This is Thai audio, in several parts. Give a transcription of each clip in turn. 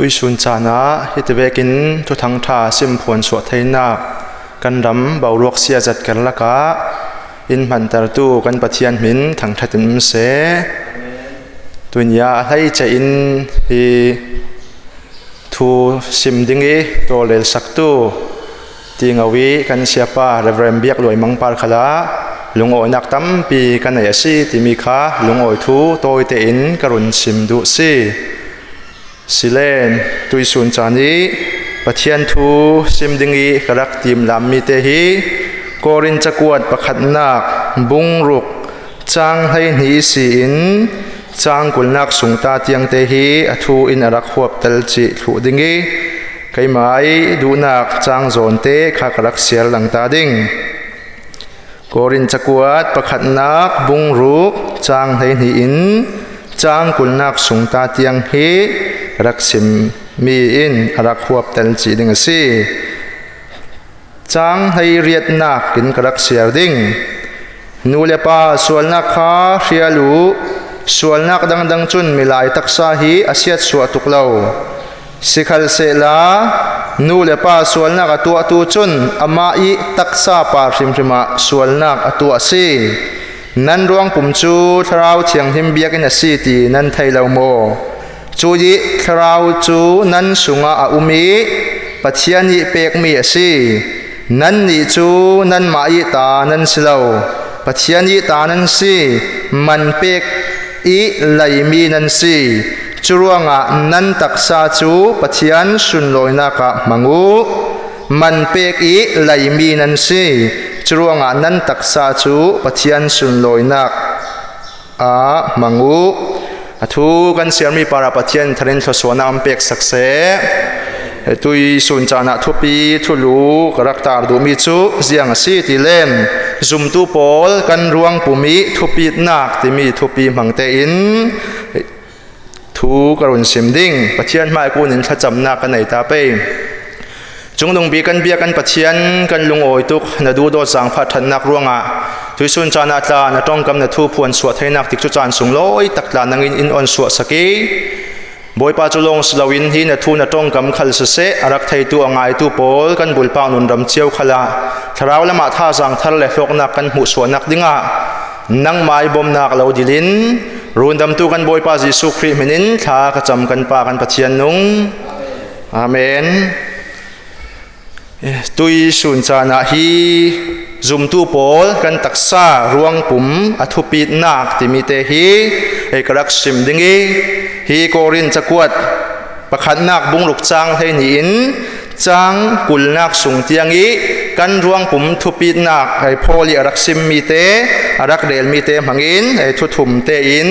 ตุยสุนจานะฮิตเวกินทุทังท่าซิมพวนสวดไทยนักกันดำเบาลวกเสียจัดกันละกะอินมันตรตูกันปะเทียนหินทั้งทัดติมเสตุนยาให้ใจอินฮีทูซิมดิงอีโตเลลสักตูติงอวีกันเสียป้าเรเวรมเบียกลอยมังปาร์ขลาลุงโอยนักตั้มปีกันไหนสิติมีขาลุงโอยทูโตยเตอินกรุณซิมดุสิสิเลนตุยสุนจานีปะเทียนทูซิมดิงอีกรักติมลำมีเตฮีโกรินจักวดประคัดนักบุงรุกจางให้หนีสินจางกุลนักสุงตาเตียงเตฮีอทูอินรักขวบเตลจิถูดิงอีไกไม้ดูนักจางโซนเตขากรักเสียหลังตาดิงโกรินจักวดประคัดนักบุงรุกจางให้หนีอินจางกุลนักสุงตาเตียงฮีรักสิมมีอินรักขวบเตลจิดิงสิจางให้เรียดนักกินกรักเสียดิงนูเลปาส่วนนักขาเชียลูส่วนนักดังจุนมิลายตักษาฮีอาเซียสวตุกเลาสิขัลเซลานูเลปาส่วนนักตัวตูจุนอามาอีตักษาปาริมริมาส่วนนักตัวซีนันรวงปุ่มจูทราวเทียงหิมเบียกินสีตีนันไทยเลาโมจูยิทราวจูนันสุงอาอุมีปัจเจียนิเปกมีสีนันนิจูนันมาอีตานันสิเลาปัจเจียนิตานันสีมันเปกอีไหลมีนันสีจรวงะนันตักษาจูปัจเจียนสุนลอยนักมังูมันเปกอีไหลมีนันสีจรวงะนันตักษาจูปัจเจียนสุนลอยนักมังูทูกันเสียมีปาราปัจเจียนทะเลนทศวนาอัมเปกสักเสตุยสุนจานะทุปีทุลูกรักตาดูมิจูเสียงสีติเลมซุมตูโปลกันรวงปุมิทุปีนักที่มีทุปีมังเตอินทูกรุณสิมดิ่งปัจเจียนไม่กูนินขจำนักกันไหนตาเป้จงดงบีกันเบียกันปัจเจียนกันลุงโอยตุกนาดูโดสังพัฒนักรวงอ่ะทุยสุนจานะตาณต้องกำนัดทูพวนสวดให้นักติกจุจานสุงลอยตักลานังอินออนสวดสกีบอยปาจุลงสลาวินฮีนทูนตรงกำขัลเสะรักไทยตัวง่ายตัวโปลกันบุลปานุนรำเจียวขลาทราวละมาท่าสังทัลเล็กนักกันหูสวนนักดิ้งะนังไม้บ่มนักเหลาดิลินรุนดำตัวกันบอยปาจิสุคริมินินท่ากระจำกันปากันปะเทียนนุงอาเมนตุยสุนจานะฮีซุมตูโปลกันตักษารวงปุ่มอธุปีนักที่มีเตฮีเอกรักสิมดิงฮีโกรินจักวดประคันนักบุงลุกจางให้นินจางกุลนักสุงเตียงอีกันรวงปุ่มทุปีนักให้พอลีรักสิมมีเตรักเดลมีเตมังอินให้ทุทุมเตอิน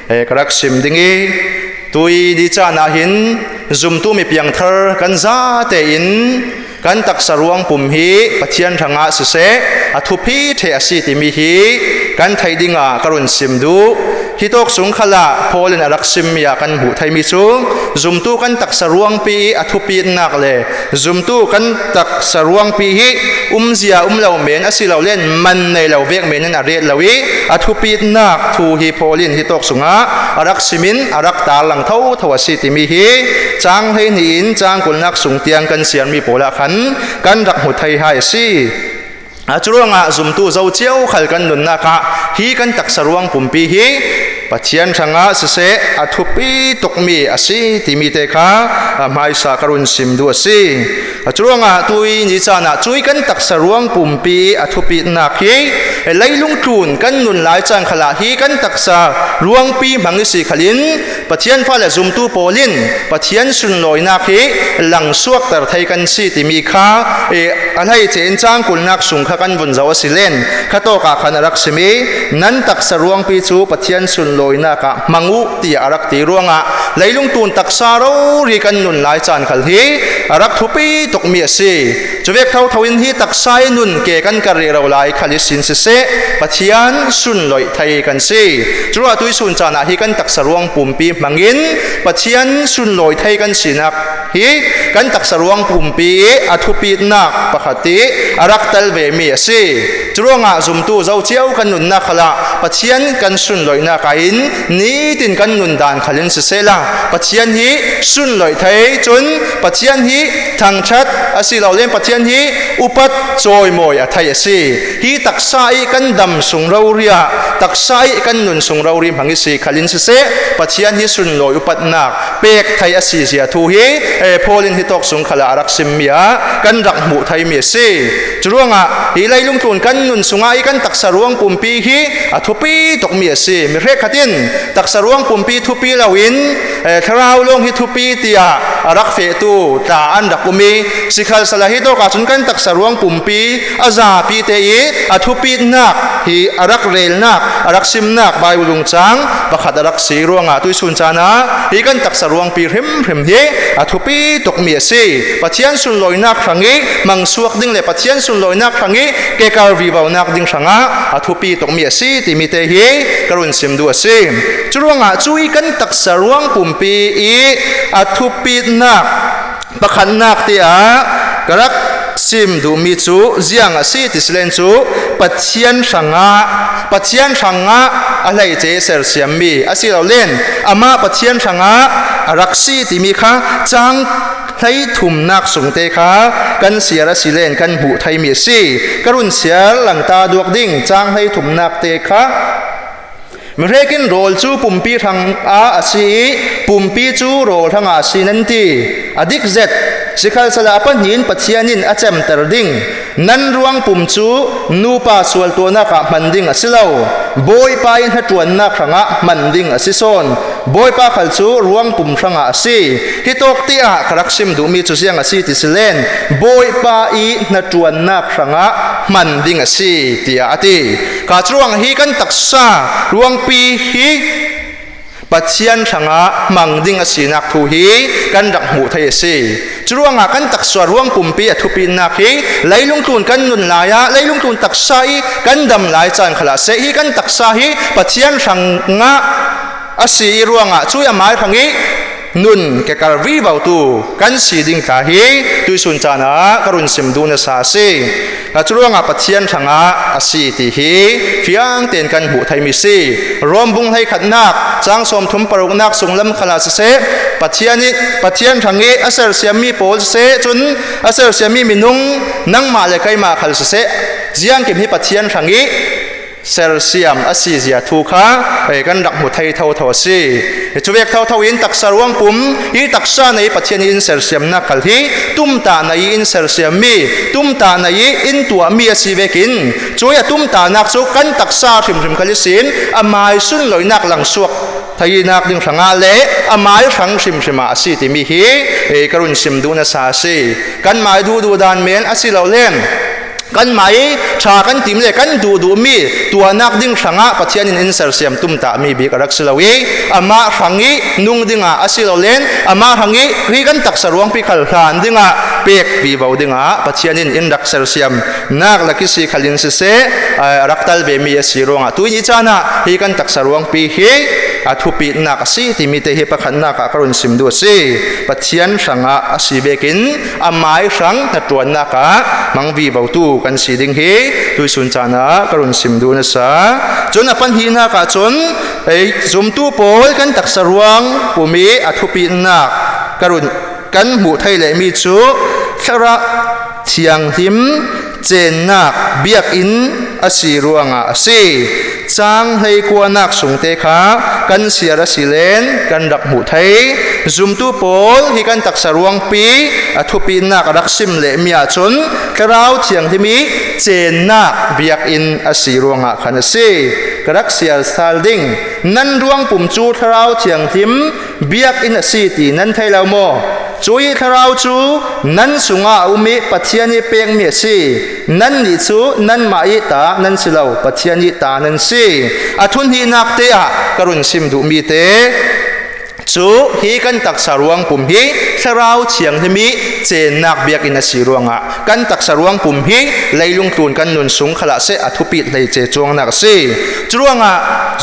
เอกรักสิมดิงตุยดิจานาหินซุมตูมีเพียงเธอกันซาเตอินกันตักสรวงปุ่มฮีปะเทียนทางอาสุเสอทุพีเทอสีติมีฮีกันไทยดิงากรุณสิมดูฮิตกสุงขละโพลินรักสิมยากันหูไทยมิซุงซุมตูกันตักสรวงปีอทุปีนักเลซุมตูกันตักสรวงปีฮีเสียเหล่าเมนอสิเหล่าเล่นมันในเหล่าเวกเมนนั้นเรียดเหล่าวิอทุปีนักทูฮีโพลินฮิตกสุงอารักสิมินอารักตาหลังเท้าทวสีติมีฮีจางให้หินจางกุลนักสุงเตียงกันเสียนมีโปละขันกันรักหูไทยหายสิจุลงะซุมตูเจ้าเจียวขัลกันนุนนักฮีกันตักสรวงปุ่มปีฮีปัจเจียนทางอาเสะอทุปีตกมีอาศิติมีเตคะไม่สากรุณสิมดูสิจุลงะตุยนิจานะจุยกันตักสรวงปุ่มปีอทุปีนักฮีไล่ลุงจูนกันนุนหลายจังขลาฮีกันตักสรวงปีมังสิขลินปัจเจียนฟ้าและซุมตูโปลินปัจเจียนสุนลอยนักฮีหลังสวกแต่ไทยกันสิติมีข้าอะไรเจนจางกุลนักสุงกันบนเจ้าสิเลนข้าโตกาขันรักสิมีนั้นตักสรวงปีจูปัจเจียนสุนลอยนักมังอุตีอารักตีรวงะไล่ลุงตูนตักสารรีกันนุนหลายจันขลฮีอารักทุปีตกมีสิจะเวกเท่าทวินฮีตักไซนุนเกกันกระเรเราหลายขลิสินเสปัจเจียนสุนลอยไทยกันสิจุลตุยสุนจานะฮีกันตักสรวงปุ่มปีมังอินปัจเจียนสุนลอยไทยกันสินักฮีกันตักสรวงปุ่มปีอทุปีนักปกติอารักตัลเวมีสิจุลงะซุมตูเจ้าเจียวกันนุนนักขละปัจเจียนกันสุนลอยนักไอ in ni tin kan nun dan khalin se sela pathian hi sun loi thei chun pathian hi thang that asi lo len pathian hi upat choi moi a thai asi hi taksai kan dam sung ro ria taksai kan nun sung ro ri mangi si khalin se pathian hi sun loi upat nak pek thai asi sia thu hi polin hi tok sung khala arak sim mia kan rak mu thai mi si churonga hi lailung tun kan nun sunga i kan taksaruang pumpi hi athupi tok mi si mi re khatin taksaruang pumpi thupi lawin tharau long hi thupi tia arak fe tu ta an rak umi sikhal salahi to ka chun kan taksaruang pumpi aza pi te i athupi nak hi arak rel nak arak sim nak bai ulung chang pakhat arak si ruanga tu sun chana hi kan taksaruang pi rem hi athupi tok mi si pathian sun loinak rangi mangsuak ding le pathian sun loinak rangi ke kar vi bau nak ding ranga athupi tok mi si ti mi te hi karun sim du si churonga chui kan taksaruang pumpi i athupi nak pakhat nak ti a karak sim du mi chu ziang a si ti silen chu pathian ranga alai che ser siam mi asi lo len ama pathian ranga araksi ti mi kha chang thai thum nak sung te kha kan siara silen kan bu thai mi si karun sial lang ta duak ding chang thai thum nak te kha Merekin rol chu pumpi thang a asi pumpi chu rol thang a si nan ti adik zet sikhal sala pan nin pathianin acham tar ding nan ruang pum chu nu pa sual to na ka manding asilo boy pa in hatuan na khanga manding asison boy pa khal chu ruang pum thanga asi hitok ti a karaksim du mi chu siang asi ti silen boy pa i hatuan na khanga manding asi ti ati ka chuang hi kan taksa ruang pi hi pathian thanga mangding asinak thu hi kan rak mu thai si chuanga kan takswa ruang pumpi athupin nak hi leilung tun kan nun laya leilung tun taksai kan dam lai chan khala se hi kan taksa hi pathian thanga asi ruanga chu amai thangi nun ke karvi bau tu kan si ding ta hi tu sun chana karun sim du na sa si chuanga pathian thanga asi ti hi fiang ten kan bu thai mi si rom bung hai khat nak chang som thum paruk nak sunglam khala se pathian thangi asar siami pol se chun asar siami minung nang ma le kai ma khal se ziang kim hi pathian thangi ser siam asi zia thu kha kan rak mu thai thau thau si chuwek thau thau in taksaruang pum hi taksa nei pathian in ser siam na khal hi tum ta nei in ser siam mi tum ta nei in tua mi asi vekin chuya tum ta nak chu kan taksa thim khalisin amai sun loinak lang suak thai nak ding thanga le amai thang sim asi ti mi hi karun sim du na sa si kan mai du dan men asi lo len kan mai tha kan tim le kan du mi tua nak ding thanga pathian in ser siam tum ta mi bi karak silawi ama thangi nung dinga asilo len ama thangi ri kan taksaruang pi khal khan dinga pek bi bau dinga pathian in rak ser siam nak lakisi khalin se raktal be mi asironga tuini chana hi kan taksaruang pi hi athupi nak si timi te hi pakhan na ka karun sim du si pathian thanga asibekin amai thang na tuan na ka mangvi bau tu kan si ding hi tu sun chana karun sim du na sa chon apan hi na ka chon zum tu pol kan taksaruang pumi athupi na karun kan mu thai le mi chu thara thiang him chen nak biak in asiruanga asi chang hei kwa nak sungte kha kan siara silen kan rak mu thai zum tu pol hi kan taksaruang pi athupi nak rak sim le mia chun karau thiang himi chen nak biak in asiruanga khana si karak sial sal ding nan ruang pum chu tharau thiang him biak in asi ti nan thai lau mo chui tharau chu nan sunga umi pathiani pek mi si nan ni chu nan mai ta nan silau pathiani ta nan si athun hi nak te a karun sim du mi te chu hi kan taksaruang pum hi tharau chiang himi chen nak biak in asiruanga kan taksaruang pum hi leilung tun kan nun sung khala se athupi lei che chuang nak si chuanga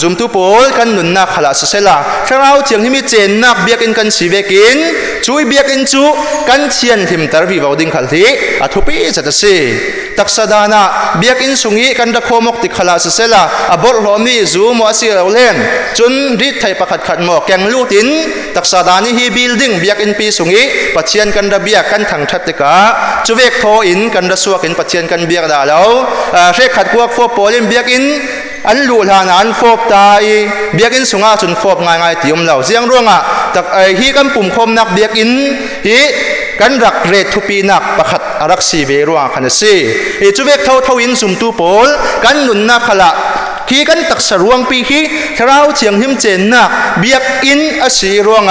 zum tu pol kan nun nak khala se la tharau chiang himi chen nak biak in kan si vekin ช่วยเบียกินจูกันเชียนหิมตรวีวดิงขัลที่อัทุปีจัดสิตักษดานะเบียกินสุงีกันตะโคมกติขลาสเซลาอบลโลมีซูมัวสิเราเล่นจนริดไทยประคัดขัดหมอกแกงลูตินตักษดานี่ฮีบิลดิ้งเบียกินปีสุงีปัจเจียนกันระเบียกันทางชัดติกาจูเวกโทอินกันระสวกินปัจเจียนกันเบียกดาแล้วเรียกขัดพวกโฟโปลิมเบียกินอันลูลานอันฟอบตายเบียกินสุงาจนฟอบง่ายๆติมเหล่าเสียงร่วงตักฮีกันปุ่มคมนักเบียกินฮีกันรักเรทุปีนักประคัดรักสีเวรัวขันสีจูเวกเท่าอินสุมตูโปลกันนุนนักขละฮีกันตักสรวงปีฮีเราเชียงหิมเจนนักเบียกอินอสีรวง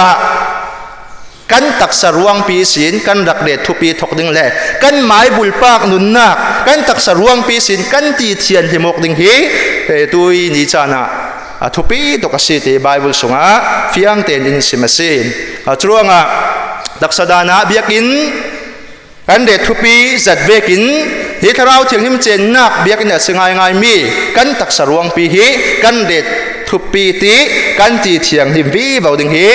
กันตักสรวงปีศีลกันรักเรทุปีถกดึงแหลกันหมายบุลปากนุนนักกันตักสรวงปีศีลกันตีเทียนหิมกดึงฮีตุยนิจานะทุปีตกสิที่ไบเบิลสงฟิอังเตนอินสิมาสินจรวงตักสดานะเบียกินกันเด็ดทุปีจัดเวกินฮิทเราเทียงหิมเจนนักเบียกินเนี่ยสงายมีกันตักสรวงปีฮีกันเด็ดทุปีตีกันตีเทียงหิมวีบ่าวดึงฮี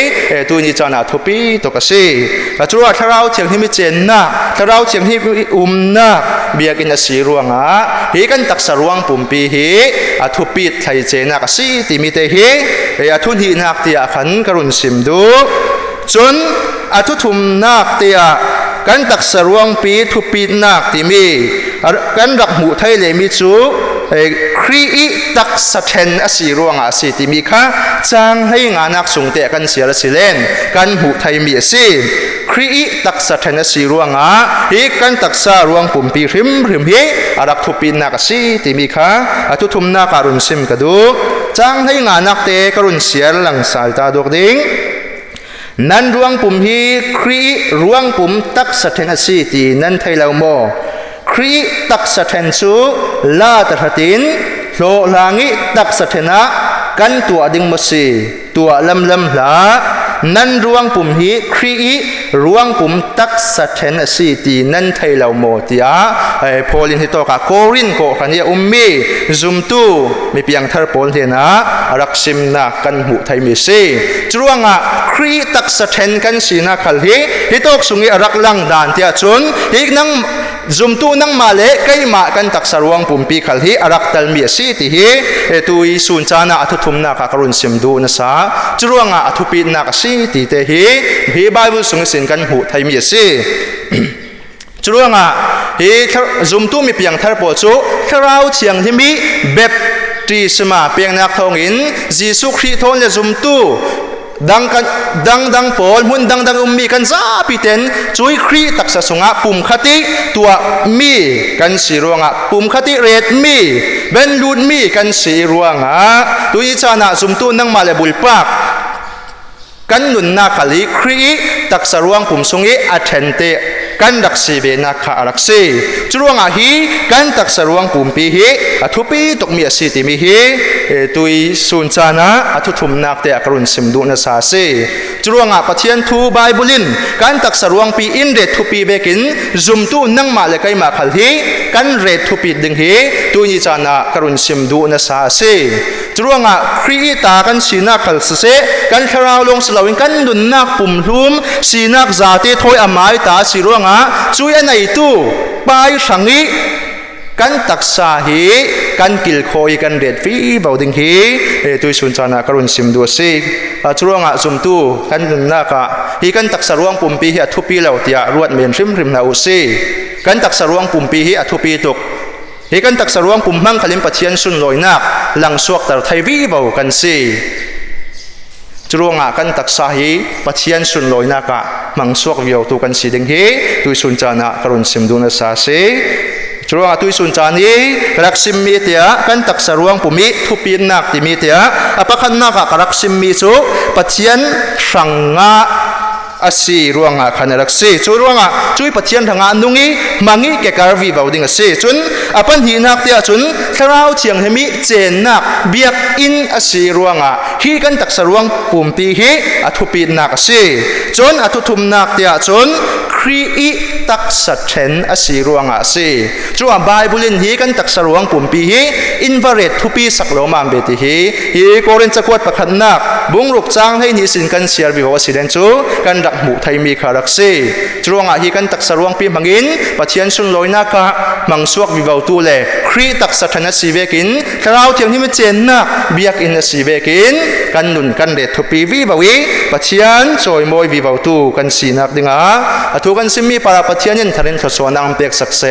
ตัวนี้จานะทุปีตกสิจรวงถ้าเราเทียงหิมเจนนักถ้าเราเทียงหิมนักเบียกินสีรวงฮีกันตักสรวงปุ่มปีฮีทุปีไทยเจนักสิติมิเตฮีทุนฮีนักที่ขันกรุณสิมดูจนทุทุมนักเตียกันตักสรวงปีทุปีนักที่มีกันรักหมู่ไทยเลยมีจูครีตักสะเทนอสีรวงสิที่มีค่ะจางให้งานักสุงเตะกันเสียละสิเลนกันหมู่ไทยมีสิครีตักสะเทนอสีรวงฮีกันตักสรวงปุ่มปีริมฮีรักทุปีนักสิที่มีค่ะทุทุมนักการุณสิมกระดูจางให้งานักเตะการุณเสียหลังสายตาดวกดิ่งนั้นรวงปุ่มฮีครีรวงปุ่มตักสะเทนสีตีนั้นไทยเราโมครีตักสะเทนสูลาตระตินโลลางิตักสะเทนะกันตัวดิ่งมสีตัวลำลานั้นรวงปุ่มฮีครีรวงปุ่มตักสะเทนสีตีนั้นไทยเราโมตีพอลินฮิโตกะโครินโกขันยามีซุมตูมีเพียงเธอโพลเทนะรักซิมนักกันหูไทยมีสีจรวงครีตักสะเทนกันสีนักขัลฮีฮิโตกสุงรักลังดานเทียชนอีกนั่งซุมตูนั่งมาเละใกล้มากันตักสรวงปุ่มปีขัลฮีรักตัลมีสีที่ฮีตุยสุนจานะทุทุมนักกรุณซิมดูนะซาจรวงทุปีนักสีที่เตฮีไบเบิลสุงสินกันหูไทยมีสีจรวงฮีซุมตูมีเพียงเธอโปจูเราเชียงที่มีเบบตีสมาเพียงนักทองอินยิสุคริโตและซุมตูดังกันดังปอลหุ่นดังมีกันซาปิเตนช่วยครีตักษะสงะปุ่มคติตัวมีกันสีรวงปุ่มคติเรดมีเบนลูดมีกันสีรวงตัวนี้จานะซุมตูนั่งมาเลบุลปากกันนุนนาคลีครีตักษะรวงปุ่มสงะอัเทนเตกันดักสีเบนักขารักสีจรวงฮีกันตักสรวงปุ่มปีฮีทุปีตกมีสิติมีฮีตุยสุนจานะทุทุมนักเตะกรุณสิมดูนสาสีจรวงปะเทียนทูไบเบิลินกันตักสรวงปีอินเรทุปีเบกินซุมตูนั่งมาเลกัยมาขัลฮีกันเรทุปีดึงฮีตุยจานะกรุณสิมดูนสาสีจรวงครีตากันสีนักขัลเสกันคราวลงสลาวินกันดุนนักปุ่มลุมสีนักจาติถอยอามายตาสีรวงช่วยอันไหนตู้ไปสังอีกันตักษาฮีกันกิลโคยกันเด็ดฟีบ่าวดึงฮีตุยสุนจานะกรุณสิมดูสิจรวงซุมตู้กันดุนนักฮีกันตักสรวงปุ่มปีฮีทุปีเหล่าเตียรวดเมียนริมนาอุซีกันตักสรวงปุ่มปีฮีทุปีตุกฮีกันตักสรวงปุ่มมังคลิมปะเทียนสุนลอยนักหลังสวกตรไทยวีบ่าวกันสิจรวงกันตักษาฮีปะเทียนสุนลอยนักมังสวกวิวตุกันสีดึงฮีตุยสุนจานะกรุณสิมดูนสาสีจรวงตุยสุนจานีรักสิมมีเตียกันตักสรวงปุ่มมีทุปีนักที่มีเตียอปะขันนักรักสิมมีจูปะเทียนสังงาอาศีรวงขันรักสีจูรวงจุยปะเทียนทางานุงี้มังงี้เกการวีบ่าวดิ่งสีจุนอปันหีนักเตียจุนคราวเชียงเฮมิเจนนักเบียกอินอาศีรวงฮีกันตักสรวงปุ่มปีฮีทุปีนักสีจุนทุทุมนักเตียจุนค ครีอีตักสัตเชนอสีรวงอาสีจัวไบเบิลินฮีกันตักสรวงปุ่มปีฮีอินวาเรตทุปีสักโลมามเบติฮีโกเรนจะกวดประคันนักบุงรุกจางให้นิสินกันเสียร์บิโอสิเดนจูกันดักหมู่ไทยมีคารักซีจวงอาฮีกันตักสรวงปีมังอินปะเทียนสุนลอยนักมังสวกวิวตูเลครีตักสัตนสีเวกินคราวเทียมที่ไม่เจนนักเบียกอินสีเวกินกันนุนกันเดททุปีวิบวีปะเทียนจอยมวยวิวตูกันสีนักดิงาทุกันซิมีปาราปะเทียนยันทารินทศวนังเปียกสักเส